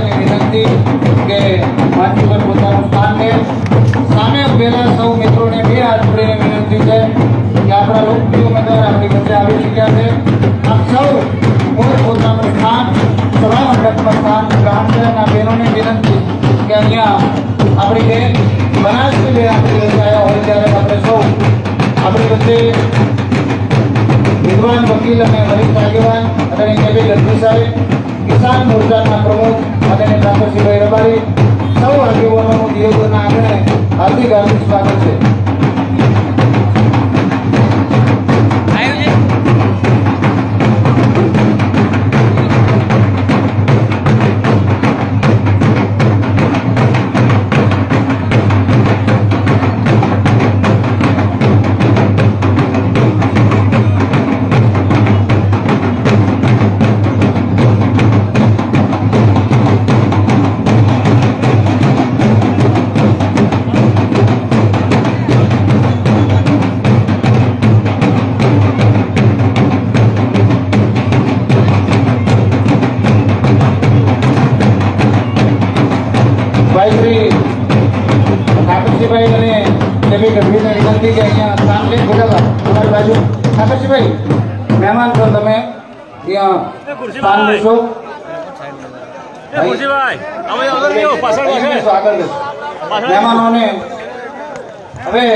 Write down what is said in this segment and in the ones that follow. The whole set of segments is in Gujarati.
ભાઈને વિનંતી કે માટી પર પોતાનું સ્થાન લે. સામે પહેલા સૌ મિત્રોને બે હાથ જોડીને વિનંતી છે કે આપણા લોકપ્રિય ઉમેદવાર આપણી વચ્ચે આવી ચૂક્યા છે. આપ સૌ પોતાનું સ્થાન સભા મંડપમાં સ્થાન ગ્રામજનના બહેનોને વિનંતી કે અહીંયા આપણી બેન બનાસની બેન આપણી વચ્ચે આવ્યા હોય ત્યારે આપણે સૌ આપણી વચ્ચે વિદ્વાન વકીલ અને વરિષ્ઠ આગેવાન આદરણીય કેબી ગઢવી સાહેબ, કિસાન મોરચાના પ્રમુખ આદરણીય ઠાકોરસિંહભાઈ રબારી, સૌ આગેવાનોનું દિયોદરના આંગણે હાર્દિક હાર્દિક સ્વાગત છે. ઠાકોરસિંહભાઈ અને કેબી ગઢવીને વિનંતી કે અહીંયા સ્થાન લઈ બોલાવા તમારી બાજુ. ઠાકોરસિંહભાઈ, મહેમાન છો તમે, ત્યાં સ્થાન લેશો. મહેમાનોને હવે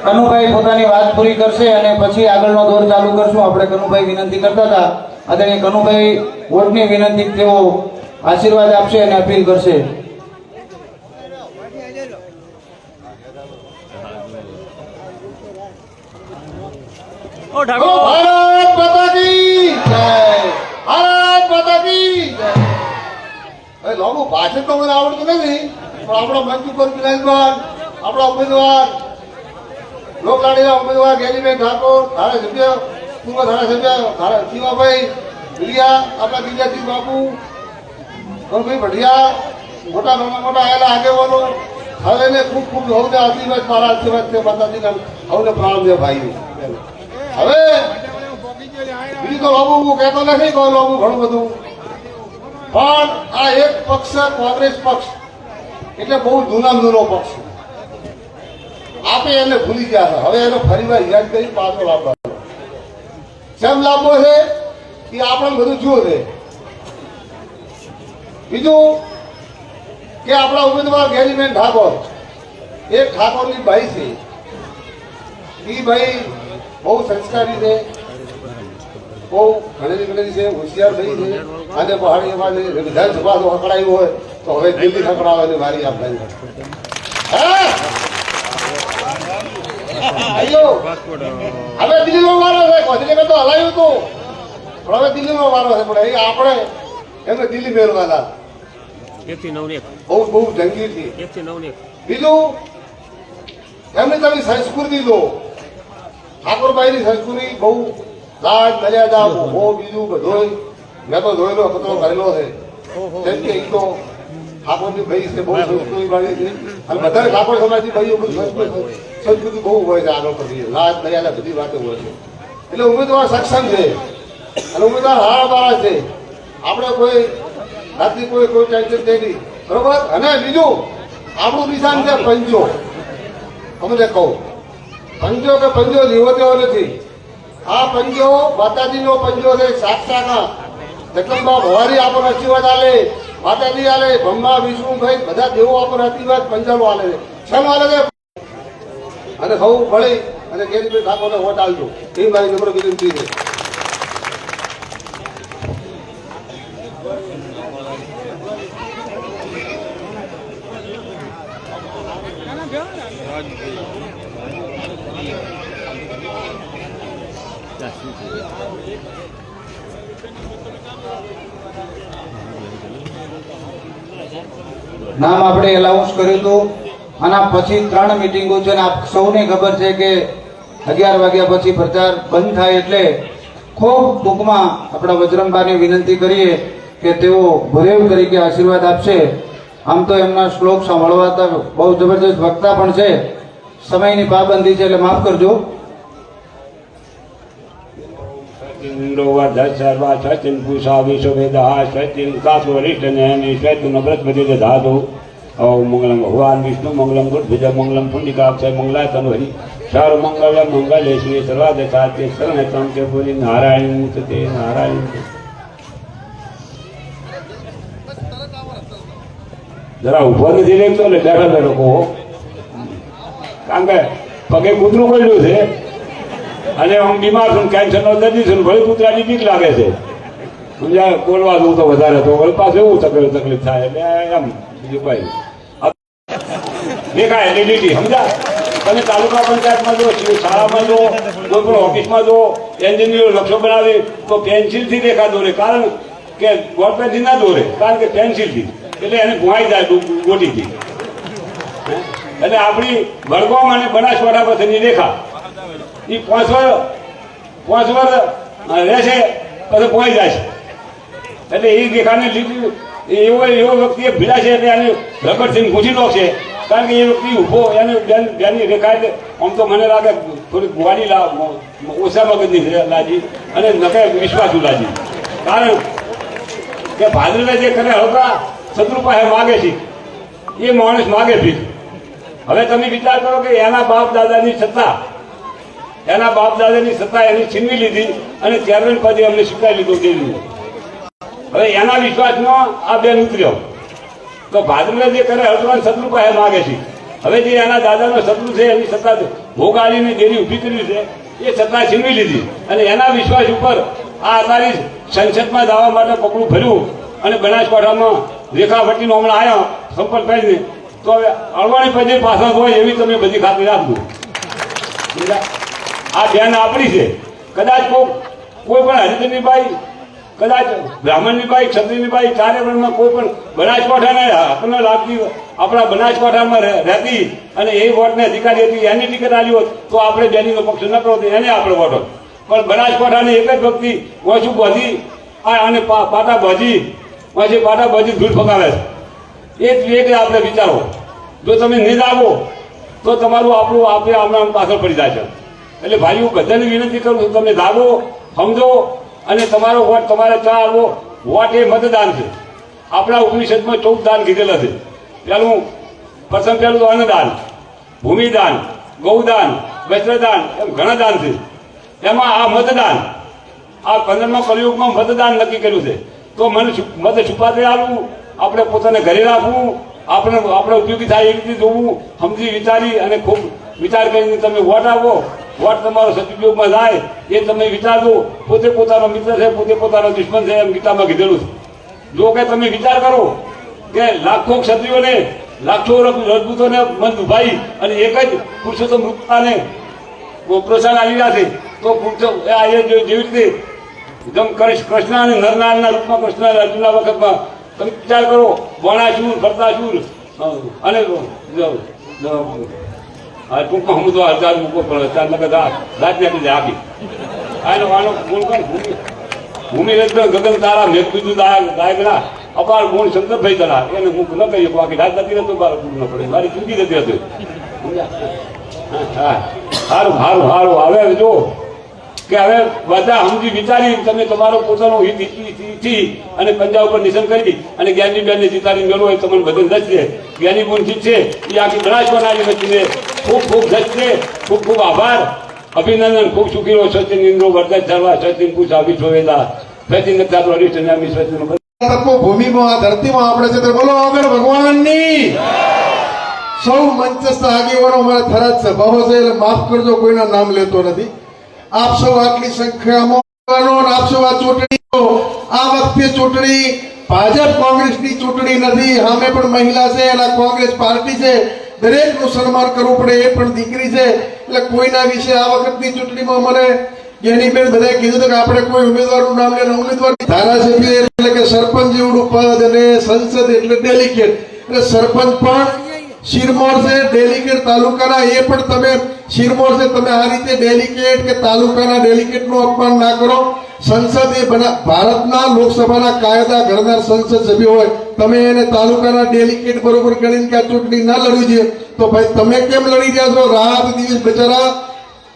કનુભાઈ પોતાની વાત પૂરી કરશે અને પછી આગળનો દોર ચાલુ કરશું. આપણે કનુભાઈ વિનંતી કરતા હતા, આદરણીય કનુભાઈ વોટની વિનંતી તેઓ આશીર્વાદ આપશે અને અપીલ કરશે. ભારત માતા કી જય, ભારત માતા કી જય. લાંબુ ભાષણ તો મને આવડતું નથી, પણ આપણા મંચ ઉપર બિરાજમાન આપણા ઉમેદવાર લોકલાડીના ઉમેદવાર ગેલીબેન ઠાકોર, ધારાસભ્ય પૂર્વ ધારાસભ્ય શિવાભાઈ ભુલિયા, આપણા ગિરિજાસિંહ બાપુ, ગણભાઈ ભટિયા, મોટા મોટા આવેલા આગેવાનો, હવે ખૂબ ખૂબ સૌને આશીર્વાદ, મારા આશીર્વાદ છે માતાજીના, સૌને પ્રણામ છે ભાઈઓ. હવે બીજું તો લાંબુ હું કહેતો નથી, કહું લાંબુ ઘણું બધું, પણ આ એક પક્ષ કોંગ્રેસ પક્ષ એટલે બહુ જૂના જૂનો પક્ષ. આપણે એને ભૂલી ગયા છે, હવે એનો ફરીવાર યાદ કરી પાછો લાવવાનો. કેમ લાવવો છે કે આપણે બધું જુઓ છે. બીજું કે આપણા ઉમેદવાર ગેલીબેન ઠાકોર, એક ઠાકોરની ભાઈ છે. એ ભાઈ બહુ સંસ્કારી છે, બહુ ભણેલી ગણેલી છે, હોશિયાર થઈ છે. અને પહાડીમાં વિધાનસભા તો હકડાયું હોય તો હવે દિલ્હી હકડાવવાની વારી આપવાની. હવે દિલ્હીનો વારો છે, દિલ્હીમાં તો હલાયું હતું, પણ હવે દિલ્હીનો વારો છે. પણ એ આપણે એમને દિલ્હી મેળવાના બહુ બહુ જંગી છે. બીજું એમની તમે સંસ્કૃતિ લો, ઠાકોરભાઈની સંસ્કૃતિ બહુ લાડ મર્યાદા હો, બીજું બધું મેં તો જોયેલો પત્રો કરેલો છે. જેમ કે એ તો ઠાકોરની ભાઈ છે, બહુ સંસ્કૃતિ વાળી છે. અને બધા ઠાકોર સમાજની ભાઈઓ સંસ્કૃતિ બહુ હોય છે, આગળ પછી લાડ મર્યાદા બધી વાતો હોય છે. એટલે ઉમેદવાર સક્ષમ છે અને ઉમેદવાર હારાબારા છે. આપણે કોઈ રાતની કોઈ ટેન્શન નહીં, બરોબર. અને બીજું આપણું નિશાન છે પંજો. તમને કહું, પંજો કે પંજો લીવો તેવો નથી. આ પંજો માતાજીનો પંજો છે, સાક્ષાત જગદંબા ભવારી આપણને આશીર્વાદ આલે, માતાજી આલે, બ્રહ્મા વિષ્ણુ ભાઈ બધા દેવો આપણને આશીર્વાદ પંજાનો આલે છે. શેનો આલે છે? અને સૌ ભળી અને ગેરીભાઈ ઠાકોરને વોટ આલજો, એ મારી નમ્ર વિનંતી છે. નામ આપણે એલાઉન્સ કર્યું હતું. આના પછી 3 મિટિંગો છે, આપ સૌને ખબર છે કે 11 વાગ્યા પછી પ્રચાર બંધ થાય. એટલે ખૂબ ટૂંકમાં આપણા વજરંબાને વિનંતી કરીએ કે તેઓ ભરેવ તરીકે આશીર્વાદ આપશે. આમ તો એમના શ્લોક સાંભળવા બહુ જબરજસ્ત વક્તા પણ છે. સમયની પાબંદી છે એટલે માફ કરજો. ઇન્દ્રોવા દસ સર્વા સ્વસ્તિન પૂષા વિશ્વવેદા સ્વસ્તિન સાસુ વરિષ્ઠ નેમિ સ્વસ્તિન બૃહસ્પતિ ધાતુ ઓમ મંગલમ ભગવાન વિષ્ણુ મંગલમ ગુરુભુજ મંગલમ પુંડિકાક્ષય મંગલાય તનોહરી સર્વ મંગલ મંગલે શ્રી સર્વાદશાતે શરણતમ તે બોલી નારાયણ મુક્તે નારાયણ જરા ઉભો નથી રહેતો એટલે બેઠા બેઠો કહો કારણ કે પગે કૂતરું પડ્યું છે અને હું બીમાર છું કેન્સરનો દર્દી છું ભલે કૂતરાની બીક લાગે છે સમજાય બોલવા દઉં તો વધારે તો વળી પાસે એવું તકલીફ થાય એટલે એમ બીજું કઈ દેખાય એટલે લીટી સમજા તમે તાલુકા પંચાયતમાં જો શાળામાં જો કોઈ પણ ઓફિસમાં જો એન્જિનિયર નકશો બનાવે તો પેન્સિલથી રેખા દોરે કારણ કે બોલપેનથી ના દોરે કારણ કે પેન્સિલથી એટલે એને ભુવાઈ જાય ગોટીથી એટલે આપણી વડગામ અને બનાસકાંઠા પાસેની રેખા એ 5 વર્ષ રહેશે પછી પહોંચી જાય છે એટલે એ રેખાને લીધી એવો વ્યક્તિ ભીડા છે એટલે એને રગડથી પૂછી નાખશે કારણ કે એ વ્યક્તિ ઊભો એને બેની રેખા એટલે આમ તો મને લાગે થોડીક ગુવાડી ઓછા મગજની લાજી અને નકે વિશ્વાસુ લાજી કારણ કે ભાદરવે જે કરે હલકા શત્રુ પાસે માગે છે એ માણસ માગે ભીખ હવે તમે વિચાર કરો કે એના બાપ દાદાની સત્તા એની છીનવી લીધી અને ચેરમેન પદે અમને સ્વીકારી લીધો દેવી હવે એના વિશ્વાસનો આ બેન ઉતર્યો તો ભાદરવે જે કરે હળદવાન શત્રુ પાસે માગે છે હવે જે એના દાદાનો શત્રુ છે એની સત્તા ભોગાડીને ડેરી ઊભી કરી છે એ સત્તા છીનવી લીધી અને એના વિશ્વાસ ઉપર આ તારી સંસદમાં જવા માટે પગલું ભર્યું અને બનાસકાંઠામાં રેખાપટ્ટીનો હમણાં આવ્યા સંપર્ક કરીને તો હવે અળવાણી પદે પાછળ હોય એવી તમે બધી ખાતરી રાખજો આ બેન આપણી છે કદાચ કોઈ પણ હરિજનની બાઈ કદાચ બ્રાહ્મણની બાઈ ક્ષત્રિયની બાઈ ચારે વર્ણમાં કોઈ પણ બનાસકાંઠાને હકને લાગતી આપણા બનાસકાંઠામાં રહેતી અને એ વોટને અધિકારી હતી એની ટિકિટ આવી હોત તો આપણે બેનીનો પક્ષ ન કરો એને આપણે વોટ હોત પણ બનાસકાંઠાની એક જ વ્યક્તિ ઓછું બધી અને પાટા ભાજી ધૂળ ફગાવે છે એ જ એક આપણે વિચારો જો તમે નહીં આવો તો તમારું આપણું આપણે પાછળ પડી જાય છે એટલે ભાઈઓ બધાને વિનંતી કરું છું તમે જાગો સમજો અને તમારો વોટ તમારે ચાલવો વોટ એ મતદાન છે આપણા ઉપનિષદમાં 14 દાન કીધેલા છે પ્રથમ પહેલું તો અન્નદાન ભૂમિદાન ગૌદાન વસ્ત્રદાન એમ ઘણા દાન છે એમાં આ મતદાન આ 15મા કલયુગમાં મતદાન નક્કી કર્યું છે તો મત છુપાતે આવવું આપણે પોતાને ઘરે રાખવું આપણે ઉપયોગી થાય એ રીતે જોવું સમજી વિચારી અને ખૂબ વિચાર કરીને તમે વોટ આપો વોટ તમારો સદુપયોગમાં જાય એ તમે વિચારજો પોતે પોતાનો મિત્ર છે પોતે પોતાનો દુશ્મન છે એમ ગીતામાં કીધેલું છે જો કે તમે વિચાર કરો કે લાખો ક્ષત્રિયોને લાખો રજપૂતોને મન દુભાઈ અને એક જ પુરુષોત્તમ રૂપતાને પ્રોત્સાહન આવી રહ્યા છે તો જેવી રીતે એકદમ કૃષ્ણ અને નરનાળના રૂપમાં કૃષ્ણ અર્જુનના વખતમાં તમે વિચાર કરો બાણાસુર ભરતાસુર અને ટૂંકમાં હું તો હજાર મૂકવો પડે 4 નકર રાતને આપી આનો ગુણ કર ભૂમિ ગગન તારા મેઘ બીજું ગાયકના અપાર ગુણ શંકરભાઈ તારા એને હું ન કહી શકું આખી રાત નથી રહેતો ન પડે મારી જિંદગી નથી રહેતી હા સારું હવે જો કે હવે બધા સમજી વિચારી તમે તમારો પોતાનો હિતથી અને પંજા ઉપર નિશાન કરી અને જ્ઞાનીબેનને જીતાડી મેળવો એ તમને બધું જજ છે જ્ઞાનીબોન જીત છે એ આખી બનાસકાંઠાની વચ્ચે ખૂબ જજ છે ખૂબ આભાર અભિનંદન ખૂબ સુખી રહો સચિન ઇન્દ્રો વર્ધન સર્વા સચિન પૂછા વિશ્વવેદા સચિન નક્ષાત્રો હરીશ નામી સચિન ભૂમિમાં આ ધરતીમાં આપણે છે બોલો આગળ ભગવાનની સૌ મંચસ્થ આગેવાનો મારા થરાદ છે ભાવો છે એટલે માફ કરજો કોઈના નામ લેતો નથી આપ સૌ આટલી સંખ્યામાં આપ સૌ આ ચૂંટણી આ વખતે ચૂંટણી ભાજપ કોંગ્રેસની ચૂંટણી નથી સામે પણ મહિલા છે એના કોંગ્રેસ પાર્ટી છે દરેકનું સન્માન કરવું પડે એ પણ દીકરી છે એટલે કોઈના વિશે આ વખતની ચૂંટણીમાં મને જ્ઞાનીબેન બધાએ કીધું કે આપણે કોઈ ઉમેદવારનું નામ લેવાનું ઉમેદવાર ધારાસભ્ય એટલે કે સરપંચ જેવડું પદ અને સંસદ એટલે ડેલિગેટ એટલે સરપંચ પણ શિરમોર છે ડેલિગેટ તાલુકાના એ પણ તમે શિરમોર છે તમે આ રીતે ડેલિગેટ કે તાલુકાના ડેલિગેટનું અપમાન ના કરો સંસદ એ ભારતના લોકસભાના કાયદા ઘડનાર સંસદ સભ્ય હોય તમે એને તાલુકાના ડેલિગેટ બરોબર ગણીને કે આ ચૂંટણી ના લડવી જોઈએ તો ભાઈ તમે કેમ લડી રહ્યા છો રાત દિવસ બચારા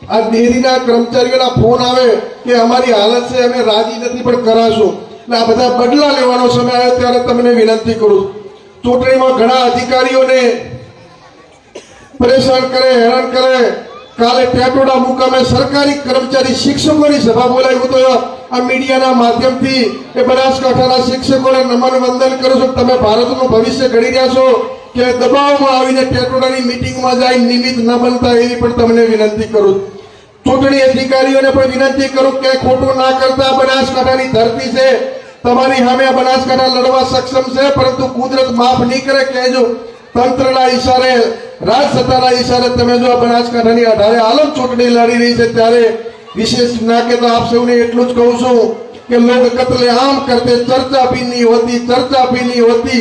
આ ડેરીના કર્મચારીઓના ફોન આવે કે અમારી હાલત છે અમે રાજી નથી પણ કરાશું, એટલે આ બધા બદલા લેવાનો સમય આવ્યો ત્યારે તમને વિનંતી કરું છું. ચૂંટણીમાં ઘણા અધિકારીઓને પરેશાન કરે, હેરાન કરે. કાલે ટેટોડા મુકામે સરકારી કર્મચારી શિક્ષકોની સભા બોલાવી. હું તો આ મીડિયાના માધ્યમથી એ બનાસકાંઠાના શિક્ષકોને નમન વંદન કરું છું. તમે ભારતનું ભવિષ્ય ઘડી રહ્યા છો કે દબાવમાં આવીને ટેટોડાની મિટિંગમાં જાય નિમિત્ત ન બનતા એવી પણ તમને વિનંતી કરું. ચૂંટણી અધિકારીઓને પણ વિનંતી કરું કે ખોટું ના કરતા. બનાસકાંઠાની ધરતી છે, તમારી સામે બનાસકાંઠા લડવા સક્ષમ છે, પરંતુ કુદરત માફ નહીં કરે. કહેજો તંત્રના ઈશારે, રાજસત્તાના ઈશારે તમે જો આ બનાસકાંઠાની 18 આલમ ચૂંટણી લડી રહી છે ત્યારે વિશેષ ના કહેતા આપ સૌને એટલું જ કહું છું કે લોગ કતલે આમ કરતે ચર્ચા भी नहीं होती, चर्चा भी नहीं होती,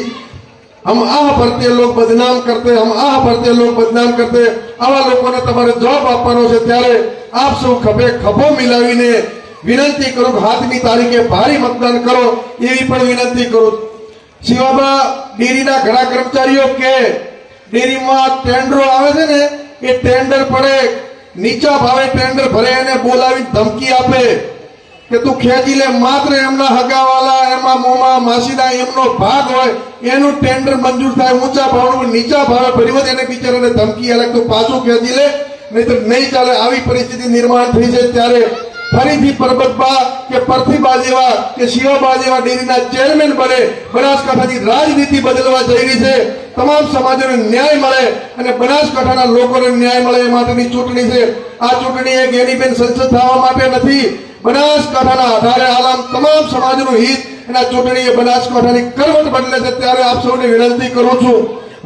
हम आह भरते लोग बदनाम करते, हम आह भरते लोग बदनाम करते. આવા લોકોને તમારે જવાબ આપવાનો છે ત્યારે આપ સૌ ખભે ખભો મિલાવીને વિનંતી કરું કે 7મી તારીખે ભારે મતદાન કરો એવી પણ વિનંતી કરું. શિવાબા ડેરીના ઘણા કર્મચારીઓ કે ડેરીમાં ટેન્ડરો આવે છે ને, એ ટેન્ડર પડે નીચા ભાવે ટેન્ડર ભરે અને બોલાવી ધમકી આપે કે તું ખેંચી લે. માત્ર એમના હગાવાલા, એમાં મોમાં માસીના એમનો ભાગ હોય એનું ટેન્ડર મંજૂર થાય. ઊંચા ભાવનું નીચા ભાવે ભર્યું એને બિચારાને ધમકી આલે તું પાછું ખેંચી લે, નહીં તો નહીં ચાલે. આવી પરિસ્થિતિ નિર્માણ થઈ છે ત્યારે ફરીથી પરબતબા કે પરથીબા જેવા કે શિવાબા જેવા ડેરીના ચેરમેન બને. બનાસકાંઠાની રાજનીતિ બદલવા જઈ રહી છે. તમામ સમાજોને ન્યાય મળે અને બનાસકાંઠાના લોકોને ન્યાય મળે એ માટેની ચૂંટણી છે. આ ચૂંટણી એક એનીબેન સંસદ થવા માટે નથી. બનાસકાંઠાના 18 આલમ તમામ સમાજનું હિત અને આ ચૂંટણી એ બનાસકાંઠાની કરવટ બદલે છે. ત્યારે આપ સૌને વિનંતી કરું છું,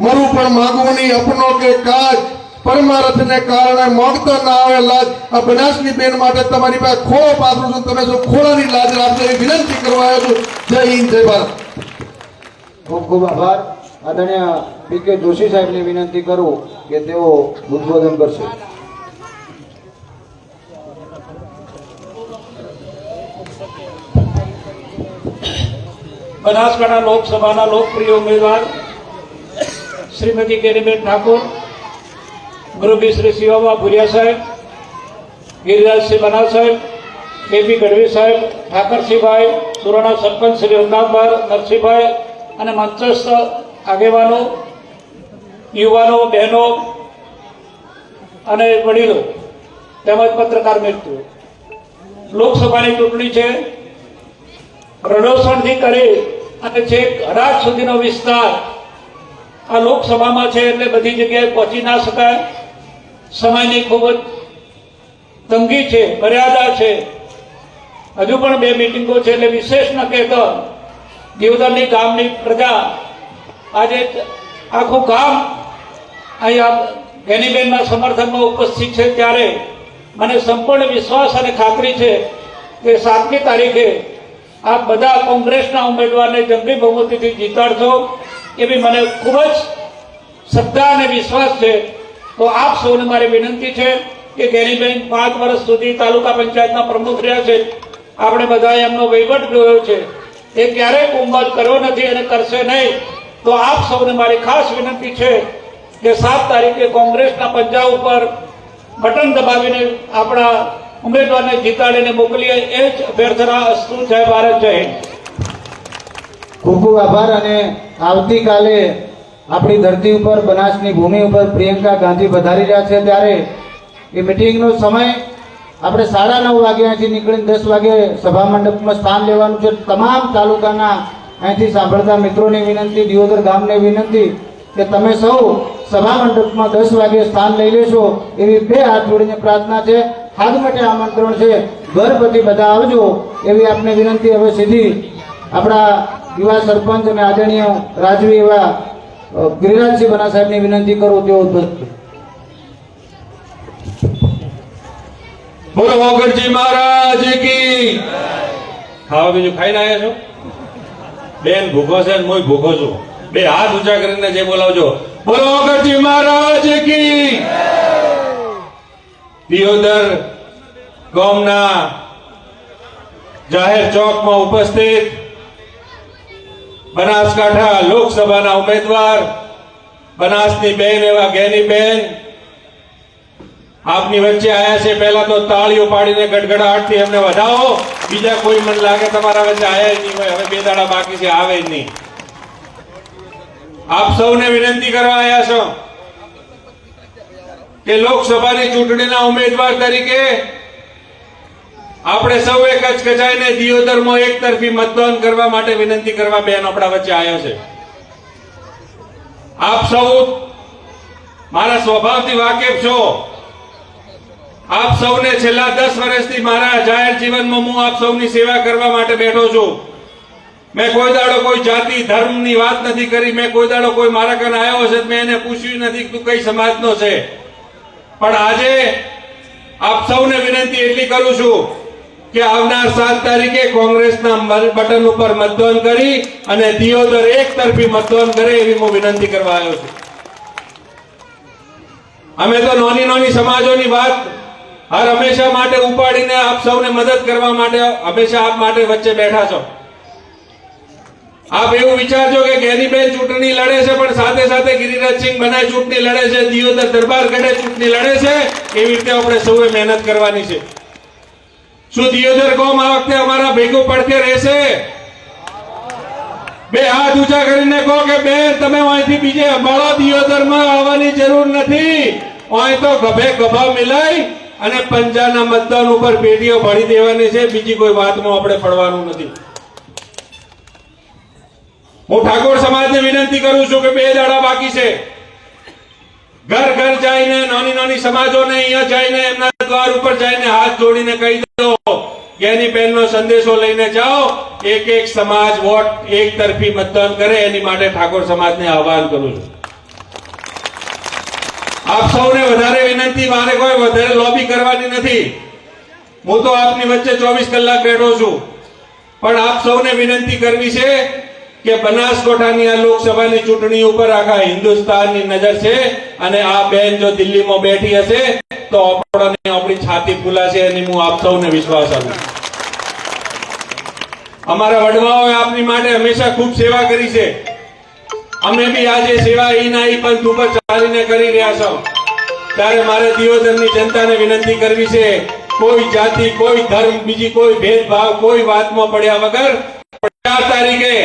મરું પણ માગવું નહીં, અપનો કે કાજ પરમાર્થને કારણે મોગતો ના આવે લાજ. આ બનાસની બેન માટે તમારી પાસે ખોળો પાથરું છું, તમે જો ખોળાની લાજ રાખજો એવી વિનંતી કરવા આવ્યો છું. જય હિન્દ, જય ભારત. ખૂબ ખૂબ આભાર. આદરણીય પી.કે. જોશી સાહેબને વિનંતી કરું કે તેઓ ઉદ્બોધન કરશે. બનાસકાંઠા લોકસભાના લોકપ્રિય ઉમેદવાર શ્રીમતી ગેનીબેન ઠાકોર, મુરબ્બી શ્રી શિવાબા ભુરિયા સાહેબ, ગિરિરાજસિંહ બનાસ સાહેબ, કેપી ગઢવી સાહેબ, ઠાકરસિંહભાઈ, સુરાણા સરપંચ શ્રી રંગાભાઈ નરસિંહભાઈ અને મંચસ્થ આગેવાનો, યુવાનો, બહેનો અને વડીલો તેમજ પત્રકાર મિત્રો, લોકસભાની ચૂંટણી છે. રડોસણથી કરી અને છેક હરાજ સુધીનો વિસ્તાર આ લોકસભામાં છે, એટલે બધી જગ્યાએ પહોંચી ના શકાય. સમયની ખૂબ જ તંગી છે, મર્યાદા છે. હજુ પણ 2 મિટિંગો છે, એટલે વિશેષ ન કહેતો દિયોદરની ગામની પ્રજા, આજે આખું ગામ અહીંયા ગેનીબેનના સમર્થનમાં ઉપસ્થિત છે. ત્યારે મને સંપૂર્ણ વિશ્વાસ અને ખાતરી છે કે 7મી તારીખે આપ બધા કોંગ્રેસના ઉમેદવારને જંગી બહુમતીથી જીતાડશો એવી મને ખૂબ જ શ્રદ્ધા અને વિશ્વાસ છે. તો આપ સૌને મારી વિનંતી છે કે ગેનીબેન 5 વર્ષ સુધી તાલુકા પંચાયતના પ્રમુખ રહ્યા છે. આપણે બધાએ એમનો વહીવટ જોયો છે, એ ક્યારેય કુંભજ કર્યો નથી અને કરશે નહીં. તો આપ સૌને મારી ખાસ વિનંતી છે કે 7 તારીખે કોંગ્રેસના પંજા ઉપર બટન દબાવીને આપણા ઉમેદવારને જીતાડીને મોકલીએ, એ જ અભ્યર્થના. અસ્તુ. જય ભારત, જય હિન્દ. ખૂબ ખૂબ આભાર. અને આવતીકાલે આપણી ધરતી ઉપર, બનાસની ભૂમિ ઉપર પ્રિયંકા ગાંધી વધારી રહ્યા છે, ત્યારે એ મિટિંગનો સમય આપણે 9:30 વાગે અહીંથી નીકળીને 10 વાગે સભા મંડપમાં સ્થાન લેવાનું છે. તમામ તાલુકાના અહીંથી સાંભળતા મિત્રોની વિનંતી, દિયોદર ગામને વિનંતી કે તમે સૌ સભા મંડપમાં 10 વાગે સ્થાન લઈ લેશો એવી 2 હાથ જોડીને પ્રાર્થના છે. હાથ માટે આમંત્રણ છે, ઘર પછી બધા આવજો એવી આપને વિનંતી. હવે સીધી આપણા યુવા સરપંચ અને આદરણીય રાજવી એવા ગિરિરાજસિંહ બના સાહેબની વિનંતી કરું તેઓ. બોલો મોગલજી મહારાજ કી. ખાવા બીજું ખાઈને આવ્યા છો? બેન ભૂખો છે ને હું ભૂખો છું. 2 હાથ ઊંચા કરીને જે બોલાવજો. બોલો મોગલજી મહારાજ કી. દિયોદર ગામના જાહેર ચોકમાં ઉપસ્થિત બનાસકાંઠા લોકસભાના ઉમેદવાર, બનાસની બેન એવા ગેનીબેન, આપની વચ્ચે આયા છે, પહેલા તો તાળીઓ પાડીને ગડગડાટથી એમને વધાવો. બીજા કોઈ મને લાગે તમારા વચ્ચે આયા જ નહીં હોય, હવે 2 દાડા બાકી છે, આવે જ નહીં. આપ સૌને વિનંતી કરવા આવ્યા છો કે લોકસભાની ચૂંટણીના ઉમેદવાર તરીકે આપણે સૌએ કચકચાઈને દિયોદરમાં એક તરફી મતદાન કરવા માટે વિનંતી કરવા બેન આપણા વચ્ચે આવ્યા છે. આપ સૌ મારા સ્વભાવથી વાકેફ છો. આપ સૌને છેલ્લા 10 વર્ષથી મારા જાહેર જીવનમાં હું આપ સૌની સેવા કરવા માટે બેઠો છું. મેં કોઈ દાડો કોઈ જાતિ ધર્મની વાત નથી કરી. મેં કોઈ દાડો કોઈ મારા કાન આવ્યો હશે મેં એને પૂછ્યું નથી કે તું કઈ સમાજનો છે. પણ આજે આપ સૌને વિનંતી એટલી કરું છું કે આવનાર 7 તારીખે કોંગ્રેસના બટન ઉપર મતદાન કરી અને દિયોદર એક તરફી મતદાન કરે એવી હું વિનંતી કરવા આવ્યો છું. અમે તો નાની સમાજોની વાત હર હંમેશા માટે ઉપાડીને આપ સૌને મદદ કરવા માટે હંમેશા આપ માટે વચ્ચે બેઠા છો. આપ એવું વિચારજો કે ગેનીબેન ચૂંટણી લડે છે પણ સાથે સાથે ગિરિરાજસિંહ બનાય ચૂંટણી લડે છે, દિયોદર દરબારગઢે ચૂંટણી લડે છે. એવી રીતે આપણે સૌએ મહેનત કરવાની છે. શું દિયોદર કોમ આ વખતે અમારા ભેગું પડખે રહેશે? 2 હાથ ઊંચા કરીને કહો કે બેન તમે અહીંથી બીજે અંબાળા દિયોદરમાં આવવાની જરૂર નથી. અહીં તો ગભે ગભા મિલાઈ અને પંજાના મતદાન ઉપર પેટીઓ ભરી દેવાની છે. બીજી કોઈ વાતમાં આપણે પડવાનું નથી. હું ઠાકોર સમાજને વિનંતી કરું છું કે 2 દાડા બાકી છે. ઘર ઘર જઈને નાની સમાજોને અહીંયા જઈને એમના દ્વાર ઉપર જઈને હાથ જોડીને કહી દો ગેનીબેનનો સંદેશો લઈને જાઓ. એક સમાજ વોટ એક તરફી મતદાન કરે એની માટે ઠાકોર સમાજને આહવાન કરું છું. આપ સૌને વધારે વિનંતી, મારે કોઈ વધારે લોબી કરવાની નથી. હું તો આપની વચ્ચે 24 કલાક બેઠો છું. પણ આપ સૌને વિનંતી કરવી છે કે બનાસકાંઠાની આ લોકસભાની ચૂંટણી ઉપર આખા હિન્દુસ્તાનની નજર છે અને આ બેન જો દિલ્હીમાં બેઠી હશે તો આપણી છાતી ફૂલાશે એની હું આપ સૌને વિશ્વાસ આપું. અમારા વડવાઓએ આપની માટે હંમેશા ખૂબ સેવા કરી છે. અમે બી આજે સેવા ઈ ના ઈ પંથ ઉપર ચાલીને કરી રહ્યા છો. ત્યારે મારે દિયોદરની જનતાને વિનંતી કરવી છે, કોઈ જાતિ, કોઈ ધર્મ, બીજી કોઈ ભેદભાવ, કોઈ વાતમાં પડ્યા વગર 4 તારીખે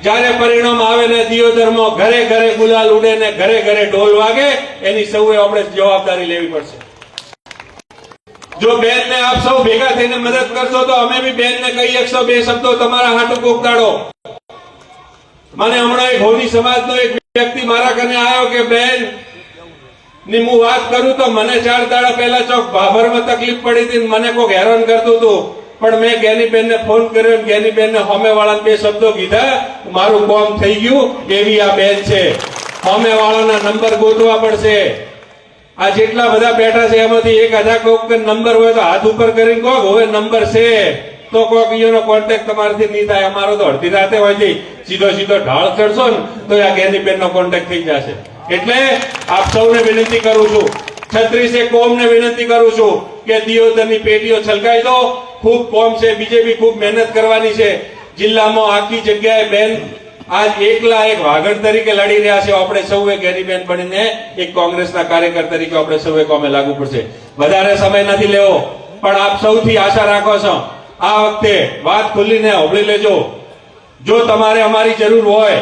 જ્યારે પરિણામ આવે ને દિયોદરમાં ઘરે ઘરે ગુલાલ ઉડે ને ઘરે ઘરે ઢોલ વાગે એની સૌએ આપણે જવાબદારી લેવી પડશે. જો બેનને આપ સૌ ભેગા થઈને મદદ કરશો તો અમે બી બેનને કહી 102 શબ્દો તમારા હાટુ કોકતાડો. મને હમણાં એક હોની સમાજનો એક વ્યક્તિ મારા કને આવ્યો કે બેન ની હું વાત કરું તો મને 4 દાડા પહેલા ચોક ભાભરમાં તકલીફ પડી હતી, મને કોઈ હેરાન કરતું હતું. પણ મેં ગેનીબેનને ફોન કર્યો, ગેનીબેનને સામેવાળાને 2 શબ્દો કીધા, મારું કામ થઈ ગયું. એવી આ બેન છે. સામેવાળાના નંબર ગોતવા પડશે. આ જેટલા બધા બેઠા છે એમાંથી 1000 કોક નંબર હોય તો હાથ ઉપર કરીને કહો હવે નંબર છે તો કોક ઈયોનો કોન્ટેક્ટ તમારાથી નહીં થાય. અમારો તો અડધી રાતે હોય છે, સીધો ઢાળ ચડશો ને તો આ ગેનીબેનનો કોન્ટેક્ટ થઈ જશે. એટલે આપ સૌને વિનંતી કરું છું, 36 કોમને વિનંતી કરું છું કે દિયોદરની પેટીઓ છલકાઈ દો. ખૂબ કોમ છે, બીજે બી ખૂબ મહેનત કરવાની છે. જિલ્લામાં આખી જગ્યાએ બેન આજ એકલા એક વાઘણ તરીકે લડી રહ્યા છે. આપણે સૌએ ગેનીબેન બનીને એક કોંગ્રેસના કાર્યકર તરીકે આપણે સૌએ કોમે લાગુ પડશે. વધારે સમય નથી લેવો, પણ આપ સૌથી આશા રાખો છો આ વખતે વાત ખુલ્લીને હોબળી લેજો. જો તમારે અમારી જરૂર હોય,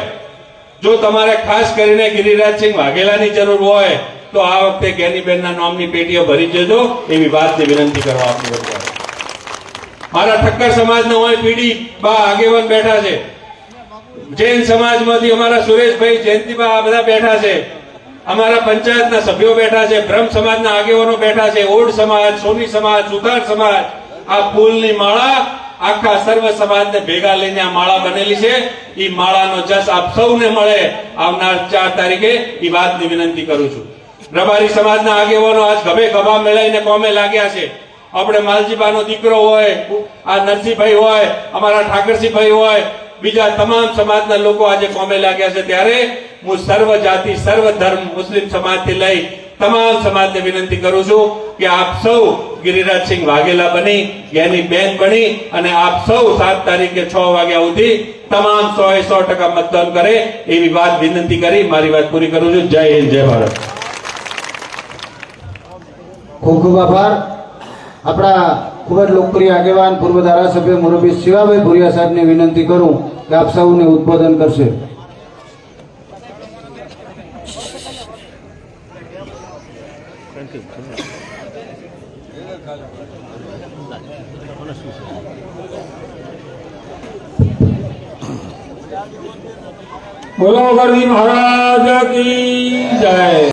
જો તમારે ખાસ કરીને ગિરિરાજસિંહ વાઘેલાની જરૂર હોય તો આ વખતે ગેનીબેનના નામની પેટીઓ ભરી જજો એવી વાતની વિનંતી કરવા આપની વચ્ચે. મારા ઠક્કર સમાજના હોય પીડી બા આગેવાન બેઠા છે. જૈન સમાજમાંથી અમારા સુરેશભાઈ, જયંતિબા આ બધા બેઠા છે. અમારા પંચાયતના સભ્યો બેઠા છે. બ્રહ્મ સમાજના આગેવાનો બેઠા છે. ઓડ સમાજ, સોની સમાજ, સુથાર સમાજ. આ ફૂલની માળા આખા સર્વ સમાજને ભેગા લઈને આ માળા બનેલી છે. એ માળાનો જસ આપ સૌને મળે આવનાર 4 તારીખે એ વાતની વિનંતી કરું છું. રબારી સમાજના આગેવાનો આજ ગભે ગભા મેળાઈને કોમે લાગ્યા છે. આપણે માલજીબાનો દીકરો હોય, આ નરસિંહભાઈ હોય, અમારા ઠાકરસિંહભાઈ હોય, બીજા તમામ સમાજના લોકો આજે કોમે લાગ્યા છે. ત્યારે હું સર્વ જાતિ, સર્વ ધર્મ, મુસ્લિમ સમાજથી લઈ તમામ સમાજને વિનંતી કરું છું કે આપ સૌ ગિરિરાજસિંહ વાઘેલા બની, ગેનીબેન બની અને આપ સૌ 7 તારીખે 6 વાગ્યા સુધી તમામ 100% મતદાન કરે એવી વાત વિનંતી કરી મારી વાત પૂરી કરું છું. જય હિન્દ, જય ભારત. ખૂબ ખૂબ આભાર. આપણા ખૂબ જ લોકપ્રિય આગેવાન પૂર્વ ધારાસભ્ય મુરબ્બી શિવાભાઈ ભુરિયા સાહેબને વિનંતી કરું કે આપ સૌને ઉદ્બોધન કરશે. બોલો ગરવી મહારાજ કી જય.